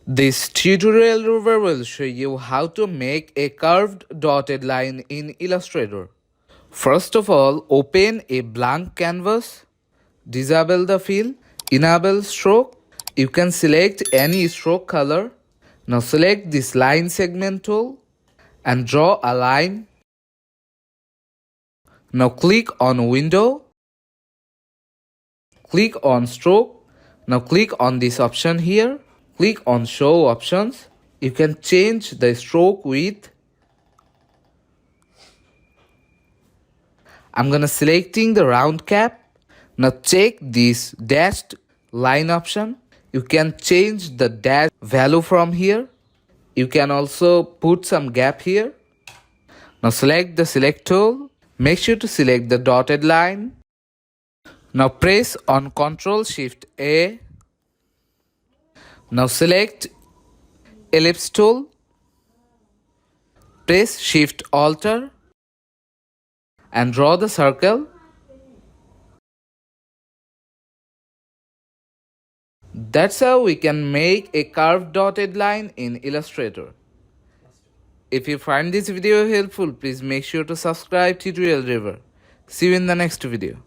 This tutorial River will show you how to make a curved dotted line in Illustrator. First of all, open a blank canvas, disable the fill, enable stroke. You can select any stroke color. Now select this line segment tool and draw a line. Now click on window, click on stroke. Now click on this option here. Click on show options. You can change the stroke width. I'm gonna selecting the round cap. Now check this dashed line option. You can change the dash value from here. You can also put some gap here. Now select the select tool. Make sure to select the dotted line. Now press on Ctrl Shift A. Now select ellipse tool. Press Shift Alt and draw the circle. That's how we can make a curved dotted line in Illustrator. If you find this video helpful, please make sure to subscribe Tutorial River. See you in the next video.